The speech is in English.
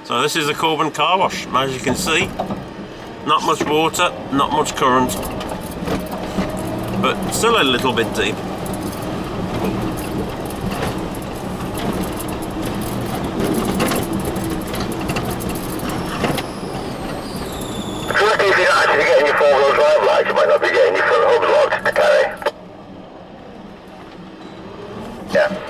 So this is the Corwen car wash. As you can see, not much water, not much current, but still a little bit deep. If you're not actually getting your four-wheel drive lights, you might not be getting your front hubs locked to carry. Yeah.